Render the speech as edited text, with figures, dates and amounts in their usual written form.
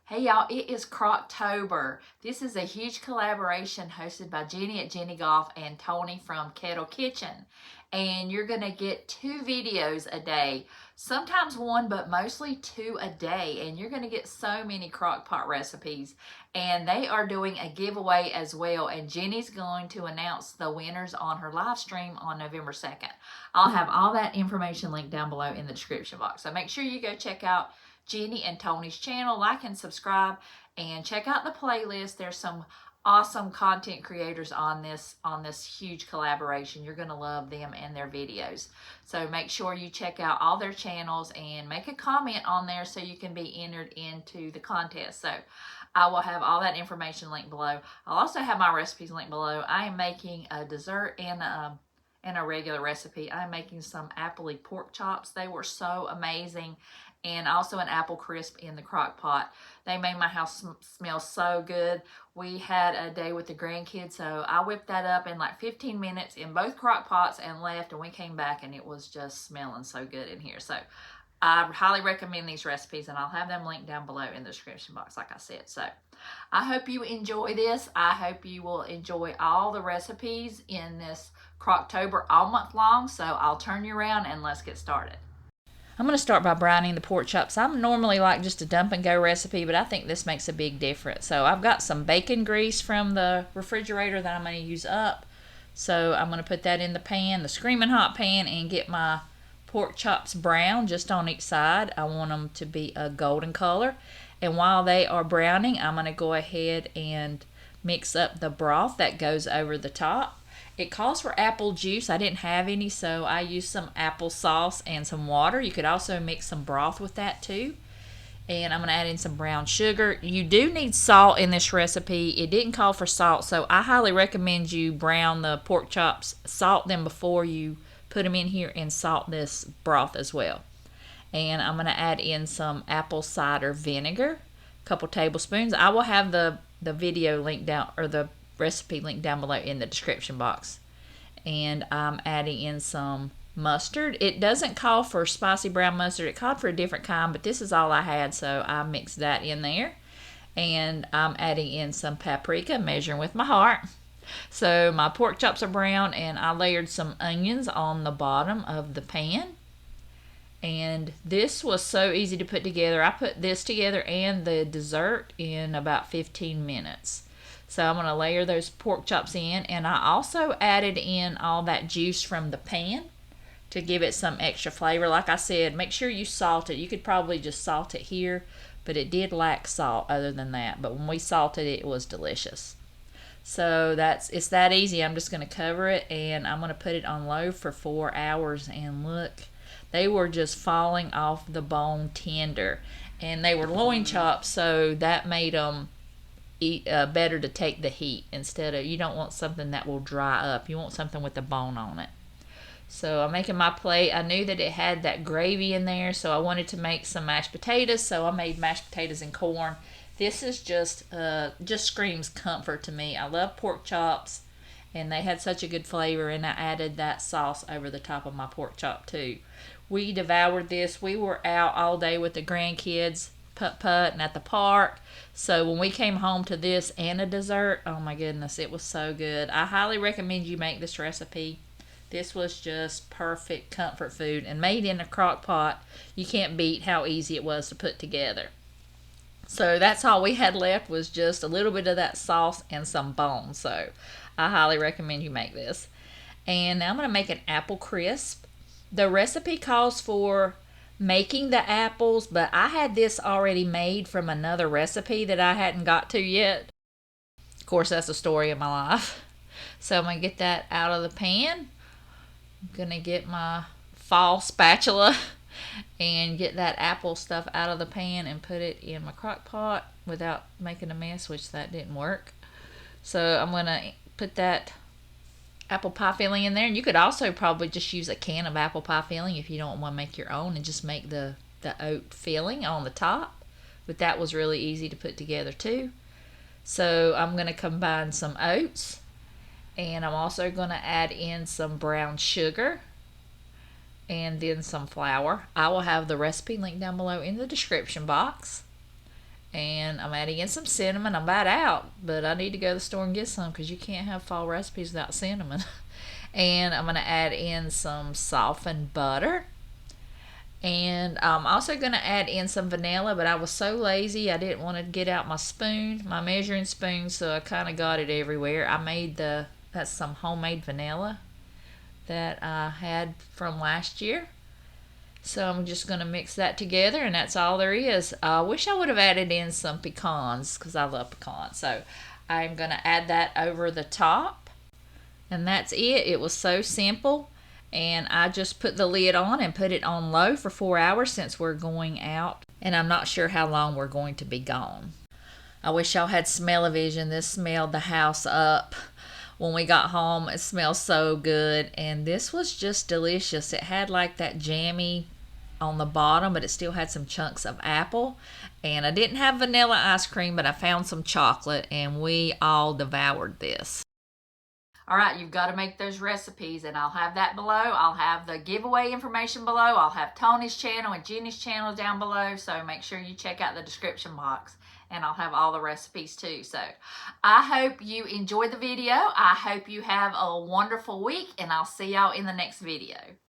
Hey y'all, it is Crocktober. This is a huge collaboration hosted by Jeni at Jeni Golf and Tony from Kettle Kitchen. And you're gonna get 2 videos a day, sometimes 1, but mostly 2 a day. And you're gonna get so many crockpot recipes. And they are doing a giveaway as well. And Jeni's going to announce the winners on her live stream on November 2nd. I'll have all that information linked down below in the description box. So make sure you go check out Jeni and Tony's channel, like and subscribe, and check out the playlist. There's some awesome content creators on this huge collaboration. You're gonna love them and their videos. So make sure you check out all their channels and make a comment on there so you can be entered into the contest. So I will have all that information linked below. I'll also have my recipes linked below. I am making a dessert and a regular recipe. I'm making some appley pork chops. They were so amazing. And also an apple crisp in the crock pot. They made my house smell so good. We had a day with the grandkids, so I whipped that up in like 15 minutes in both crock pots and left, and we came back and it was just smelling so good in here. So I highly recommend these recipes, and I'll have them linked down below in the description box, like I said. So I hope you enjoy this. I hope you will enjoy all the recipes in this Crocktober all month long. So I'll turn you around and let's get started. I'm going to start by browning the pork chops. I'm normally like just a dump and go recipe, but I think this makes a big difference. So I've got some bacon grease from the refrigerator that I'm going to use up. So I'm going to put that in the pan, the screaming hot pan, and get my pork chops brown just on each side. I want them to be a golden color. And while they are browning, I'm going to go ahead and mix up the broth that goes over the top. It calls for apple juice. I didn't have any, so I used some apple sauce and some water. You could also mix some broth with that too. And I'm going to add in some brown sugar. You do need salt in this recipe. It didn't call for salt, so I highly recommend you brown the pork chops, salt them before you put them in here, and salt this broth as well. And I'm going to add in some apple cider vinegar, a couple tablespoons. I will have the video linked down, or the recipe link down below in the description box. And I'm adding in some mustard. It doesn't call for spicy brown mustard. It called for a different kind, but this is all I had, so I mixed that in there. And I'm adding in some paprika, measuring with my heart. So my pork chops are brown, and I layered some onions on the bottom of the pan. And this was so easy to put together. I put this together and the dessert in about 15 minutes. So I'm going to layer those pork chops in, and I also added in all that juice from the pan to give it some extra flavor. Like I said, make sure you salt it. You could probably just salt it here, but it did lack salt other than that. But when we salted it, it was delicious. So it's that easy. I'm just going to cover it, and I'm going to put it on low for 4 hours. And look, they were just falling off the bone tender. And they were loin chops, so that made them better to take the heat instead of, you don't want something that will dry up. You want something with a bone on it. So I'm making my plate. I knew that it had that gravy in there, so I wanted to make some mashed potatoes, so I made mashed potatoes and corn. This is just screams comfort to me. I love pork chops, and they had such a good flavor, and I added that sauce over the top of my pork chop too. We devoured this. We were out all day with the grandkids, putt-putting at the park. So when we came home to this and a dessert, oh my goodness, it was so good. I highly recommend you make this recipe. This was just perfect comfort food, and made in a crock pot. You can't beat how easy it was to put together. So that's all we had left, was just a little bit of that sauce and some bone. So I highly recommend you make this. And now I'm going to make an apple crisp. The recipe calls for making the apples, but I had this already made from another recipe that I hadn't got to yet. Of course, that's the story of my life. So I'm going to get that out of the pan. I'm going to get my fall spatula and get that apple stuff out of the pan and put it in my crock pot without making a mess, which that didn't work. So I'm going to put that apple pie filling in there, and you could also probably just use a can of apple pie filling if you don't want to make your own, and just make the oat filling on the top. But that was really easy to put together too. So I'm going to combine some oats, and I'm also going to add in some brown sugar and then some flour. I will have the recipe linked down below in the description box. And I'm adding in some cinnamon. I'm about out, but I need to go to the store and get some because you can't have fall recipes without cinnamon. And I'm going to add in some softened butter. And I'm also going to add in some vanilla, but I was so lazy I didn't want to get out my spoon, my measuring spoon, so I kind of got it everywhere. That's some homemade vanilla that I had from last year. So I'm just going to mix that together, and that's all there is. I wish I would have added in some pecans because I love pecans. So I'm going to add that over the top, and that's it. It was so simple, and I just put the lid on and put it on low for 4 hours since we're going out, and I'm not sure how long we're going to be gone. I wish y'all had smell-o-vision. This smelled the house up. When we got home, it smelled so good, and this was just delicious. It had like that jammy on the bottom, but it still had some chunks of apple. And I didn't have vanilla ice cream, but I found some chocolate, and we all devoured this. All right, you've got to make those recipes, and I'll have that below. I'll have the giveaway information below. I'll have Tony's channel and Jeni's channel down below, so make sure you check out the description box, and I'll have all the recipes too. So I hope you enjoyed the video. I hope you have a wonderful week, and I'll see y'all in the next video.